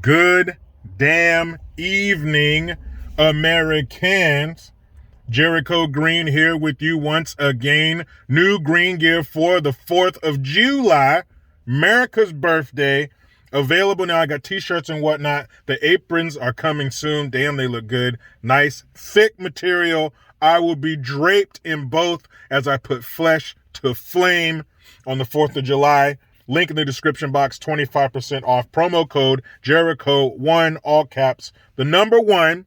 Good damn evening, Americans. Jericho Green here with you once again. New green gear for the 4th of July, America's birthday. Available now. I got t-shirts and whatnot. The aprons are coming soon. Damn, they look good. Nice, thick material. I will be draped in both as I put flesh to flame on the 4th of July. Link in the description box, 25% off. Promo code Jericho1, all caps. The number 1.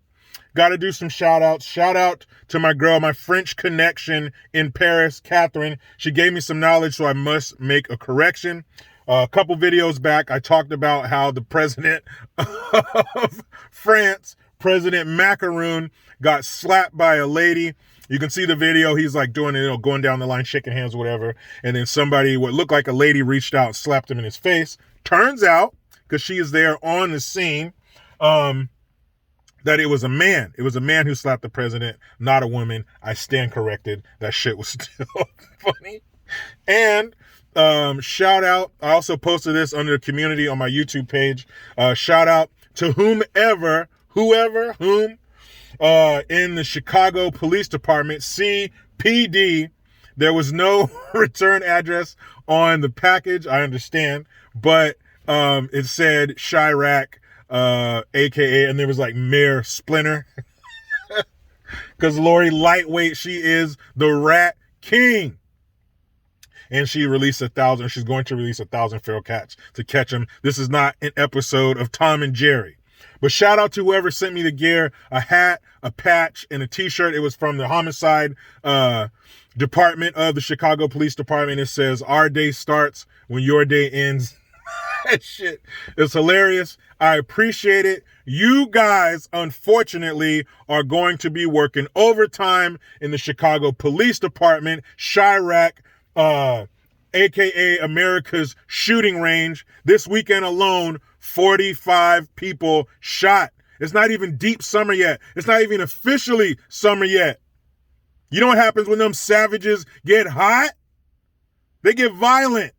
Got to do some shout outs. Shout out to my girl, my French connection in Paris, Catherine. She gave me some knowledge, so I must make a correction. A couple videos back, I talked about how the president of France, President Macaron, got slapped by a lady. You can see the video. He's like doing it, going down the line, shaking hands or whatever. And then somebody, what looked like a lady, reached out, slapped him in his face. Turns out, because she is there on the scene, that it was a man. It was a man who slapped the president, not a woman. I stand corrected. That shit was still funny. And shout out. I also posted this under the community on my YouTube page. Shout out to whom in the Chicago Police Department, CPD. There was no return address on the package, I understand, but it said Chirac, aka, and there was like Mayor Splinter. Because Lori Lightweight, she is the Rat King. And she released 1,000, she's going to release 1,000 feral cats to catch them. This is not an episode of Tom and Jerry. But shout out to whoever sent me the gear, a hat, a patch, and a t-shirt. It was from the homicide department of the Chicago Police Department. It says, "Our day starts when your day ends." That shit is hilarious. I appreciate it. You guys, unfortunately, are going to be working overtime in the Chicago Police Department, Chirac, aka America's shooting range. This weekend alone, 45 people shot. It's not even deep summer yet. It's not even officially summer yet. You know what happens when them savages get hot? They get violent.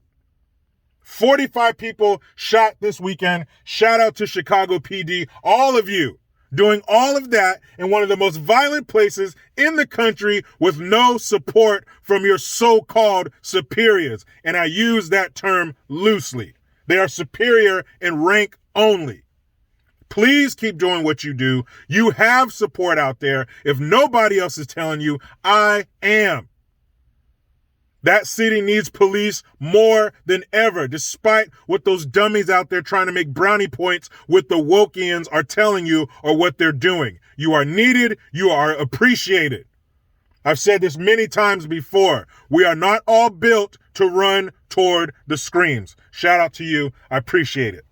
45 people shot this weekend. Shout out to Chicago PD. All of you doing all of that in one of the most violent places in the country with no support from your so-called superiors. And I use that term loosely. They are superior in rank only. Please keep doing what you do. You have support out there. If nobody else is telling you, I am. That city needs police more than ever, despite what those dummies out there trying to make brownie points with the Wokians are telling you or what they're doing. You are needed. You are appreciated. I've said this many times before. We are not all built to run toward the screams. Shout out to you. I appreciate it.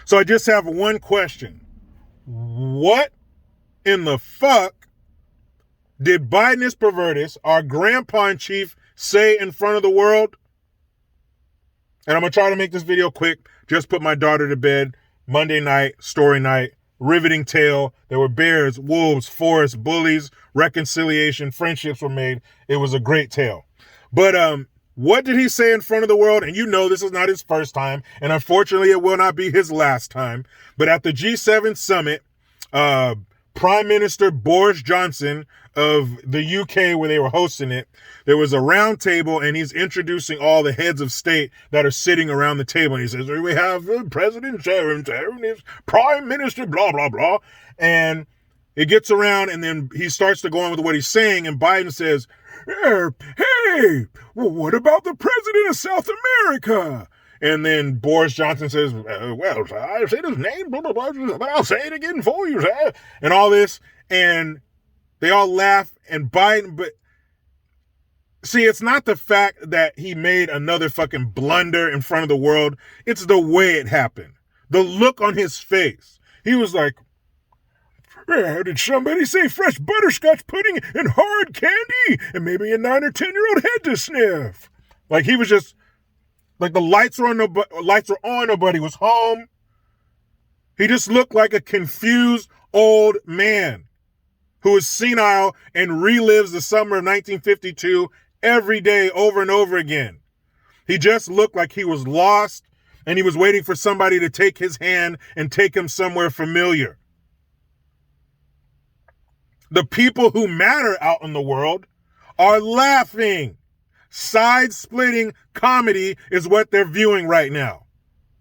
So I just have one question. What in the fuck did Bidenus Pervertus, our grandpa in chief, say in front of the world? And I'm going to try to make this video quick. Just put my daughter to bed. Monday night, story night, riveting tale. There were bears, wolves, forests, bullies, reconciliation, friendships were made. It was a great tale. But what did he say in front of the world? And you know this is not his first time, and unfortunately it will not be his last time. But at the G7 summit, Prime Minister Boris Johnson of the UK, where they were hosting it, there was a round table and he's introducing all the heads of state that are sitting around the table. And he says, we have President Sharon, Prime Minister, blah, blah, blah. And it gets around and then he starts to go on with what he's saying. And Biden says, hey, well, what about the president of South America? And then Boris Johnson says, well, I said his name, blah, blah, blah, but I'll say it again for you, sir. And all this. And they all laugh. And Biden, but see, it's not the fact that he made another fucking blunder in front of the world. It's the way it happened. The look on his face. He was like, did somebody say fresh butterscotch pudding and hard candy and maybe a 9 or 10-year-old head to sniff? Like he was just like the lights were on, nobody was home. He just looked like a confused old man who is senile and relives the summer of 1952 every day over and over again. He just looked like he was lost And he was waiting for somebody to take his hand and take him somewhere familiar. The people who matter out in the world are laughing. Side-splitting comedy is what they're viewing right now.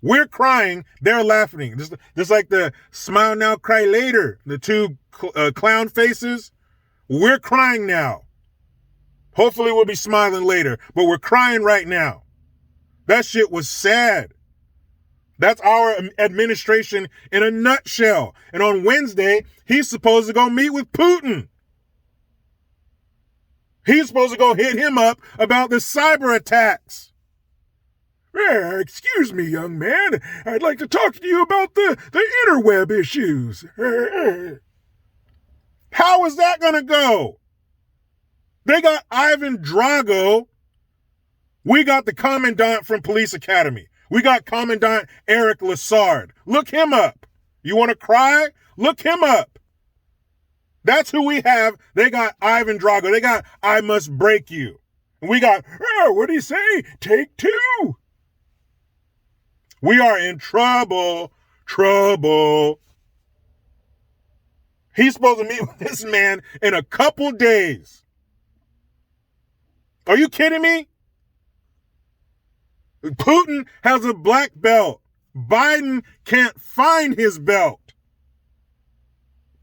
We're crying, they're laughing. Just like the smile now, cry later, the two clown faces. We're crying now. Hopefully we'll be smiling later, but we're crying right now. That shit was sad. That's our administration in a nutshell. And on Wednesday, he's supposed to go meet with Putin. He's supposed to go hit him up about the cyber attacks. Excuse me, young man. I'd like to talk to you about the interweb issues. How is that going to go? They got Ivan Drago. We got the commandant from Police Academy. We got Commandant Eric Lassard. Look him up. You want to cry? Look him up. That's who we have. They got Ivan Drago. They got I Must Break You. And we got, what do you say? Take two. We are in trouble. He's supposed to meet with this man in a couple days. Are you kidding me? Putin has a black belt. Biden can't find his belt.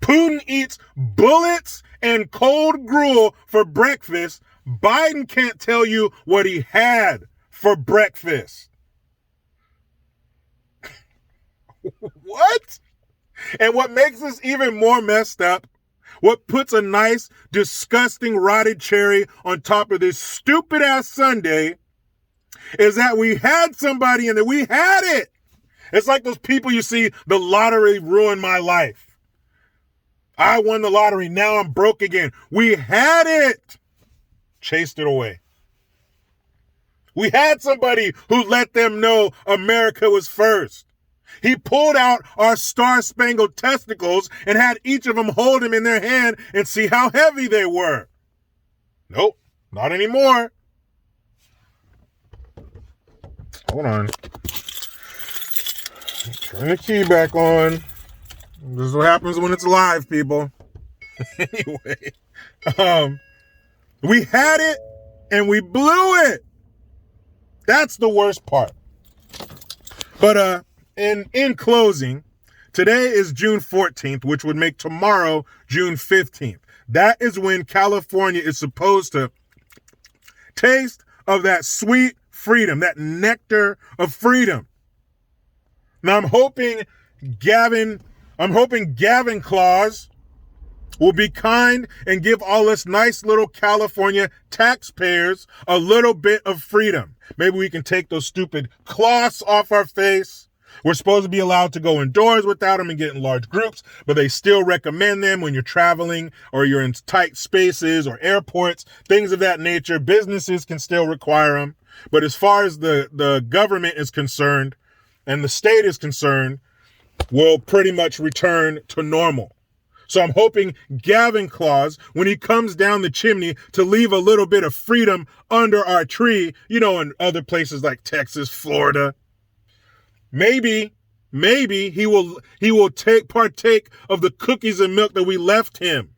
Putin eats bullets and cold gruel for breakfast. Biden can't tell you what he had for breakfast. What? And what makes this even more messed up, what puts a nice, disgusting, rotted cherry on top of this stupid-ass sundae, is that we had somebody in there. We had it. It's like those people you see, the lottery ruined my life. I won the lottery. Now I'm broke again. We had it. Chased it away. We had somebody who let them know America was first. He pulled out our star-spangled testicles and had each of them hold them in their hand and see how heavy they were. Nope, not anymore. Hold on. Turn the key back on. This is what happens when it's live, people. Anyway, we had it and we blew it. That's the worst part. But in closing, today is June 14th, which would make tomorrow June 15th. That is when California is supposed to taste of that sweet freedom, that nectar of freedom. Now I'm hoping Gavin Claus will be kind and give all us nice little California taxpayers a little bit of freedom. Maybe we can take those stupid cloths off our face. We're supposed to be allowed to go indoors without them and get in large groups, but they still recommend them when you're traveling or you're in tight spaces or airports, things of that nature. Businesses can still require them. But as far as the government is concerned and the state is concerned, we'll pretty much return to normal. So I'm hoping Gavin Claus, when he comes down the chimney to leave a little bit of freedom under our tree, in other places like Texas, Florida, maybe he will partake of the cookies and milk that we left him.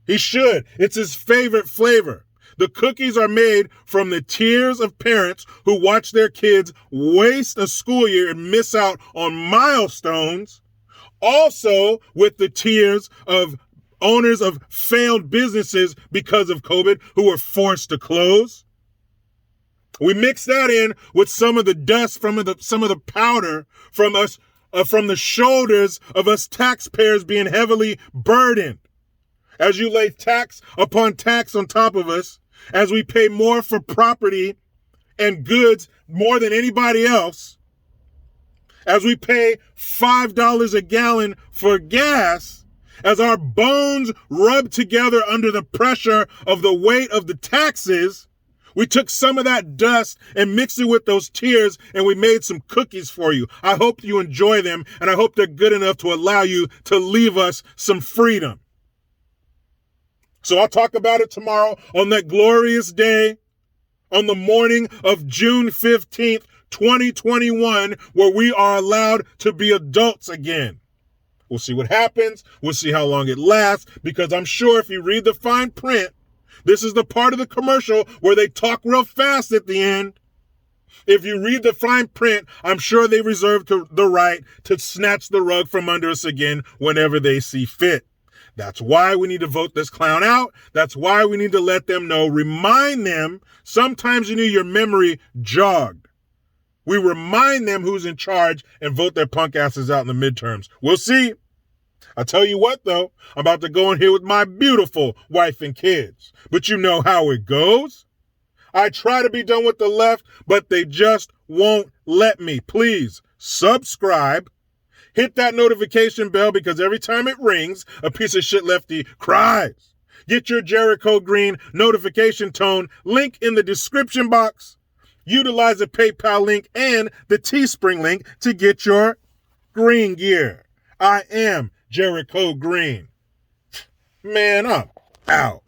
He should. It's his favorite flavor. The cookies are made from the tears of parents who watch their kids waste a school year and miss out on milestones. Also with the tears of owners of failed businesses because of COVID who were forced to close. We mix that in with some of the dust some of the powder from us, from the shoulders of us taxpayers being heavily burdened. As you lay tax upon tax on top of us, as we pay more for property and goods more than anybody else, as we pay $5 a gallon for gas, as our bones rub together under the pressure of the weight of the taxes, we took some of that dust and mixed it with those tears and we made some cookies for you. I hope you enjoy them and I hope they're good enough to allow you to leave us some freedom. So I'll talk about it tomorrow on that glorious day, on the morning of June 15th, 2021, where we are allowed to be adults again. We'll see what happens. We'll see how long it lasts, because I'm sure if you read the fine print, this is the part of the commercial where they talk real fast at the end. If you read the fine print, I'm sure they reserve the right to snatch the rug from under us again whenever they see fit. That's why we need to vote this clown out. That's why we need to let them know, remind them. Sometimes you need your memory jogged. We remind them who's in charge and vote their punk asses out in the midterms. We'll see. I tell you what, though, I'm about to go in here with my beautiful wife and kids. But you know how it goes. I try to be done with the left, but they just won't let me. Please subscribe. Hit that notification bell, because every time it rings, a piece of shit lefty cries. Get your Jericho Green notification tone. Link in the description box. Utilize the PayPal link and the Teespring link to get your green gear. I am Jericho Green. Man, I'm out.